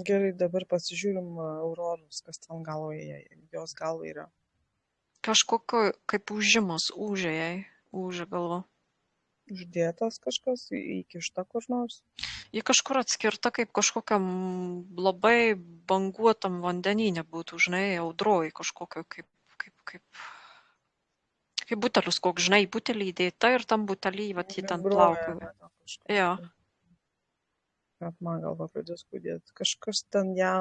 Gerai, dabar pasižiūrim Auroros, kas ten galvoje, jos galva yra. Kažkokio kaip ūžimas, ūžia jai, ūžia galva. Uždėtas kažkas, įkišta kur nors. Ji kažkur atskirta kaip kažkokiam labai banguotam vandenyne būtų, žinai, audroj kažkokio kaip butelius, koks, žinai, butelį įdėta ir tam butelį, vat, jį ten Vibruoja, plaukioja. ne, kažkas. Jo. Net man galva pradės skudėti. Kažkas ten ją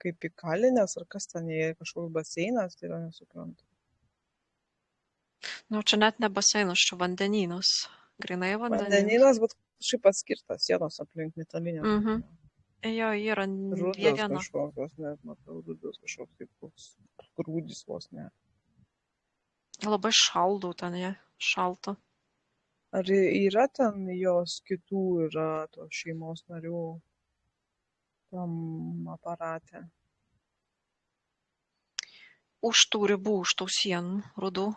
kaip įkalinęs, ar kas ten jie kažkoks baseinas, tai yra nesuprantu. Nu, čia net ne baseinas, čia vandenynas. Grinai vandeninis. Vandeninas, bet šiaip atskirtas sienos aplink metalinės. Mhm. Jo, yra Rudos viena. kažkokios, net matau, rudos kažkoks kaip koks grūdis vos ne. Labai šaldau ten, jie, šalta. Ar yra ten jos kitų, yra tos šeimos narių tam aparate? Už tų ribų, už tų sienų rudų.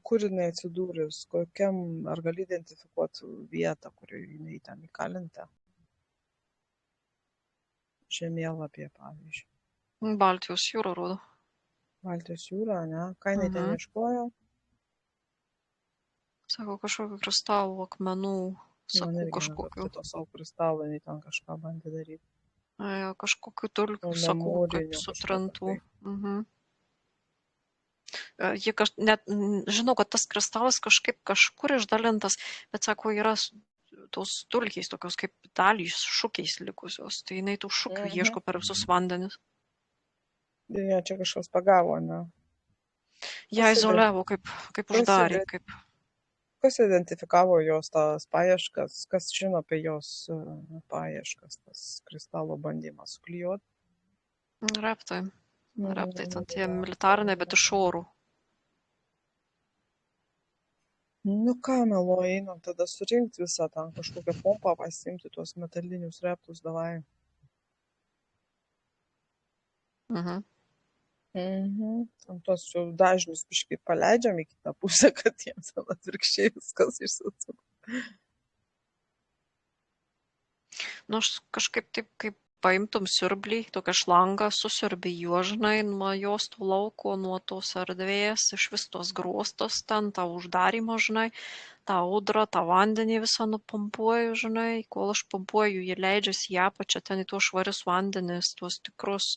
Kur jinai atsidūrus, kokiam, ar gali identifikuoti vietą, kurioje jinai ten įkalinta? Žemėlapyje, pavyzdžiui. Baltijos jūra rodo. Baltijos jūra, ne? Ką jinai ten ieškojo? Sako, kažkokių kristalų, akmenų, Man sakau, irgi kažkokių. to savo kristalą, jinai ten kažką bandė daryti. Kažkokių tulpių, O sakau, kaip memorinių sutrantų. kažkokio Jie net, žinau, kad tas kristalas kažkur išdalintas, bet sako, yra tos dulkės tokios kaip dalys šukiais likusios. Tai jinai tų šukių ieško per visus vandenis. Ja, čia kažkas pagavo, ne? Ją izoliavo, kaip uždarė. Kas identifikavo jos tas paieškas, kas žino apie jos paieškas, tas kristalo bandymas suklijuoti? Reptai, ten tie militariniai, bet iš orų. Nu ką, meluoja, einam tada surinkti visą ten kažkokią pompą, pasimti tuos metalinius reptus, davai. Tam tuos jau dažnius biškai paleidžiam į kitą pusę, kad jiems atvirkščiai viskas išsisuko. Nu, aš kažkaip taip, kaip paimtum siurblį, tokią šlangą, susiurbi juožnai nuo jos to lauko, nuo tos erdvės, iš vis tos grostos ten, tą uždarymą, žinai, tą audrą, tą vandenį visą nupumpuoju, žinai, kol aš pumpuoju, jie leidžiasi į apačią, ten į tuos švarius vandenis, tuos tikrus.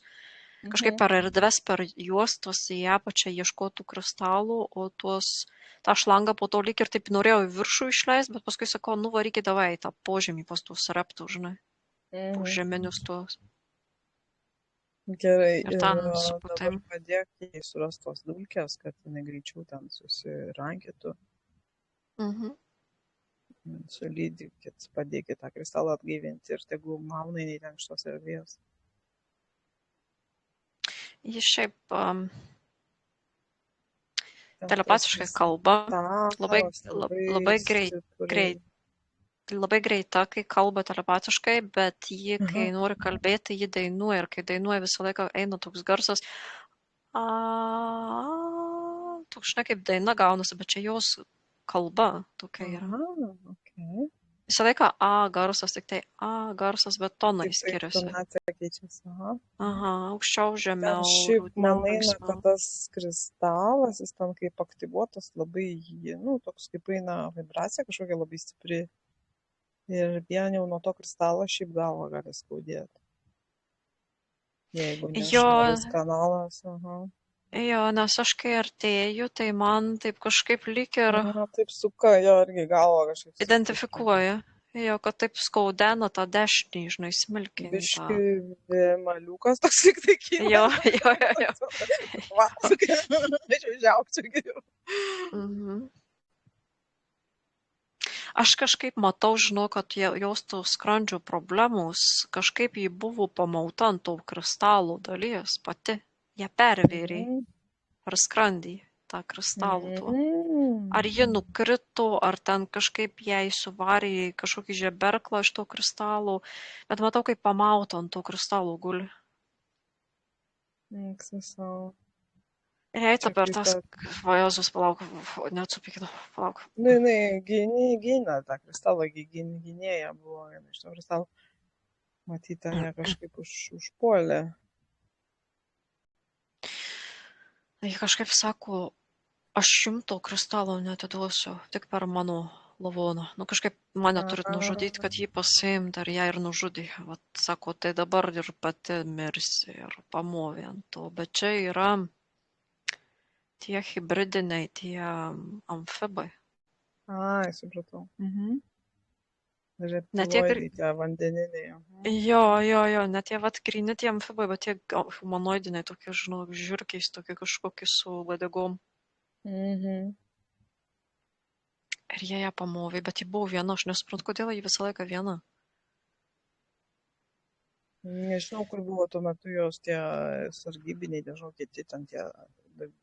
Kažkaip per erdves, per juostos į apačią ieškotų kristalų, o tą šlangą po to lyg ir taip norėjau į viršų išleisti, bet paskui sakau, nu varykit davai tą požemį pas tuos reptų, žinai, požeminius tuos. Gerai, ir dabar padėk jai surast tos dulkės, kad jinai greičiau ten susirankėtų. Sulydykit, padėkit tą kristalą atgaivinti ir tegul mauna jinai ten iš tos erdvės. Jis šiaip telepatiškai kalba, labai greita, kai kalba telepatiškai, bet ji, kai nori kalbėti, ji dainuoja ir kai dainuoja visą laiką eina toks garsas, toks, žinai, kaip daina gaunasi, bet čia jos kalba tokia yra. Visą laiką A garsas, tik tai A garsas, bet tonai skiriasi. Tonacija keičiasi, aukščiau, žemiau. Šiaip man eina, kad tas kristalas, jis ten kaip aktyvuotas, labai, toks kaip eina vibracija kažkokia labai stipri. Ir vien jau nuo to kristalo šiaip galvą gali skaudėti. Jeigu nešvaras kanalas, Jo, nes aš kai artėju, tai man taip kažkaip lyg ir... Taip suka, jo irgi galva kažkaip. Identifikuoja, jo, kad taip skaudena tą dešinį, žinai, smilkinį. Biški maliukas toks tik tai kyla. Jo. Va, aš žiaukčiau geriau. Aš kažkaip matau, žinau, kad jos tų skrandžio problemos, kažkaip jį buvo pamauta ant tų kristalų dalies pati. Jie pervėrė ar skrandį tą kristalų tuo. Ar ji nukrito, ar ten kažkaip jai suvarė kažkokį žeberklą iš to kristalų, bet matau, kaip pamauta ant to kristalų guli. Ir jai per tas, Jezus, palauk, neatsupykinu, palauk. Nu, jinai gynė tą kristalą, gynėja buvo viena iš to kristalų. Matyt, ten jie kažkaip užpuolė. Tai kažkaip sako, aš 100 kristalų neatiduosiu, tik per mano lavoną. Nu kažkaip mane turit nužudyti, kad jį pasiimti, ar ją ir nužudė. Vat sako, tai dabar ir pati mirsi ir pamovė ant to. Bet čia yra tie hibridiniai, tie amfibai. Ai, supratau. Ne tiek ir... Reptiloidai, tie vandeniniai. Jo, ne tie vat gryni tie amfibai, bet tie humanoidiniai, tokie, žinau, žiurkiais, tokie kažkokie su uodegom. Ir jie ją pamovė, bet ji buvo viena, aš nesuprantu, kodėl ji visą laiką viena. Nežinau, kur buvo tuo metu jos tie sargybiniai, nežinau, kiti ten tie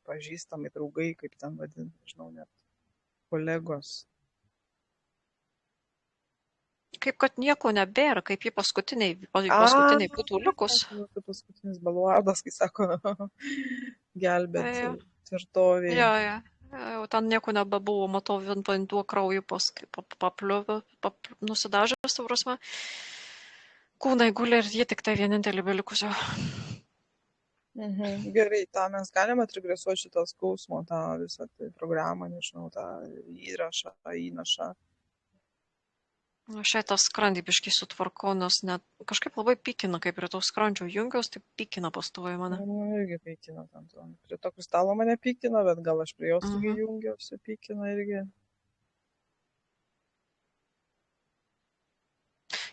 pažįstami draugai, kaip ten vadinti, nežinau, net kolegos. Kaip kad nieko nebėra, kaip jį paskutiniai būtų likus. Paskutinis baluardas, kai sako, gelbėti tvirtovėje. Jo, ten nieko nebebuvo, matau, vien vanduo krauju papliuvę, nusidažęs, ta prasme. Kūnai guli ir jie tik tai vienintelį belikusią. Gerai, tą mes galime atrigresuoti šitą skausmo, tą visą programą, nežinau, tą įnašą. Šiai tą skrandį biškai sutvarkau, nes net kažkaip labai pykina, kaip prie to skrandžio jungiaus, tai pykina pastovi mane. Irgi pykina, prie to kristalo mane pykina, bet gal aš prie jos irgi jungiausi, pykina irgi.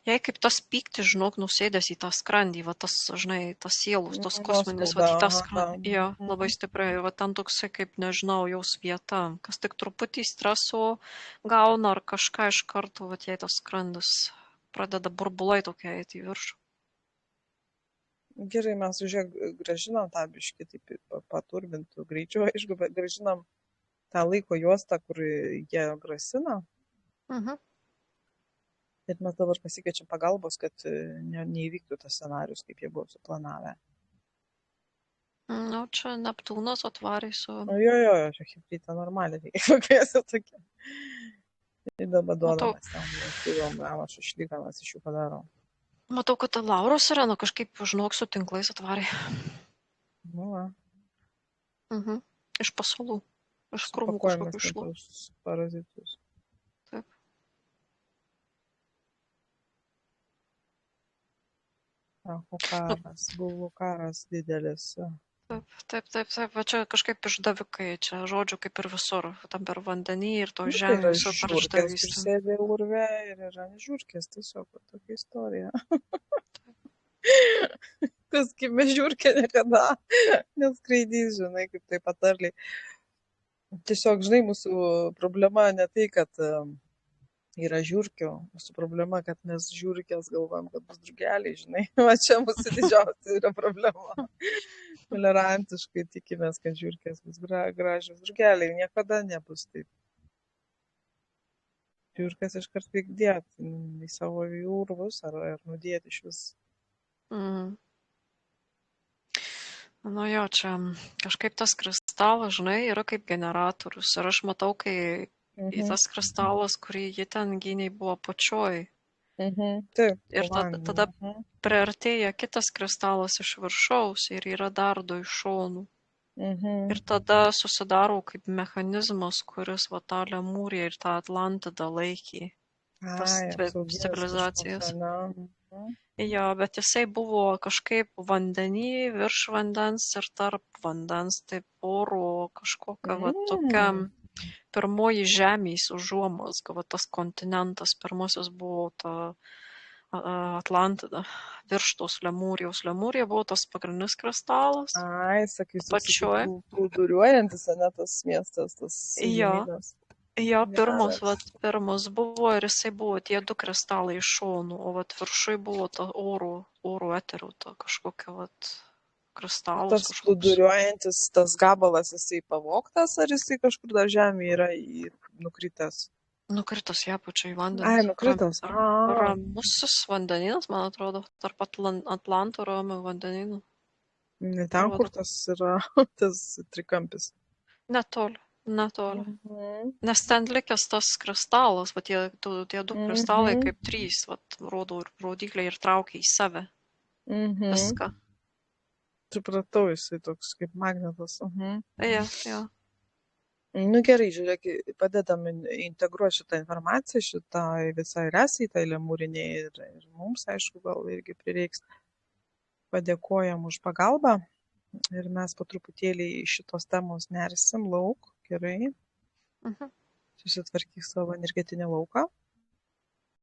Jei kaip tas pykti, žinok, nusėdęs į tą skrandį, va tas, žinai, tas sielus, tas kosminis, va į tą skrandį, jo, labai stipriai, va ten toksai, kaip, nežinau, jaus vieta, kas tik truputį streso gauna ar kažką iš karto, va jei tas skrandis pradeda burbulai tokie eiti į viršų. Gerai, mes už ją grąžinam tą biškį, taip paturbintų greičiau, aišku, bet grąžinam tą laiko juostą, kur jie grasina. Ir mes dabar pasikeičiam pagalbos, kad neįvyktų tas scenarius, kaip jie buvo suplanavę. Nu, čia Neptūnas atvarė su... Jo, čia hibridė normaliai reikia pakviesti tokia. Ir dabar duodamas ten, siūlom, aš išlyką, mes iš jų padarom. Matau, kad ta Lauros sirena kažkaip, žinok, su tinklais atvarė. Nu, va. Iš pasalų, iš krūmų kažkokių šlų. Parazitus. Taip. Karas, buvo karas didelis. Taip, va čia kažkaip išdavikai, čia žodžiu kaip ir visur, tam per vandenį ir to žemė visur per išdavystę. Žiūrkės sėdė urve ir yra žiūrkės, tiesiog tokia istorija. Kas gimė žiūrkė niekada neskraidys, žinai, kaip tai patarliai. Tiesiog, žinai, mūsų problema ne tai, kad yra žiūrkių, mūsų problema, kad mes žiūrkės galvojam, kad bus drugeliai, žinai. Va čia mūsų didžiausia yra problema. Tolerantiškai tikimės, kad žiūrkės bus gražios, drugeliai niekada nebus taip. Žiūrkės iškart reik dėti į savo urvus ar nudėti iš vis. Nu jo, čia kažkaip tas kristalas, žinai, yra kaip generatorius. Ir aš matau, kai į tas kristalas, kurį ji ten gyniai buvo pačioj. Taip. Ir tada priartėja kitas kristalas iš viršaus ir yra dar du iš šonų. Ir tada susidaro kaip mechanizmas, kuris va tą Lemūriją ir tą Atlantidą laikė. Tas civilizacijas. Jo, bet jisai buvo kažkaip vandenį, virš vandens ir tarp vandens, taip oro kažkokia va tokia pirmoji žemės užuomazga, va tas kontinentas, pirmasis buvo ta Atlantida, virš tos Lemūrijos. Lemūrija buvo tas pagrindinis kristalas. Ai, sakysiu, plūduriuojantis, ne tas miestas, tas žemynas. Jo, pirmas buvo ir jisai buvo tie du kristalai iš šonų, o vat viršui buvo ta oro eterių, ta kažkokia vat kristalas. Tas plūduriuojantis, tas gabalas, jisai pavogtas, ar jisai kažkur dar žemėje yra nukritęs? Nukritas į apačią į vandenį. Ai, nukritas. Ramusis vandeninas, man atrodo, tarp Atlanto ir Ramiojo vandenynų. Ne ten, kur tas yra, tas trikampis. Netoli. netoli. Mhm. Nes ten likęs tas kristalas, va tie du kristalai Mhm. kaip 3, va, rodo rodyklę ir traukia į save Mhm. viską. Supratau, jisai toks kaip magnetas. Jo, jo. Nu gerai, žiūrėk, padedam integruoti šitą informaciją, šitai visai rasai, tai lemūriniai ir mums, aišku, gal irgi prireiks. Padėkojam už pagalbą ir mes po truputėlį iš šitos temos nersim lauk, gerai, Mhm. susitvarkyk savo energetinį lauką.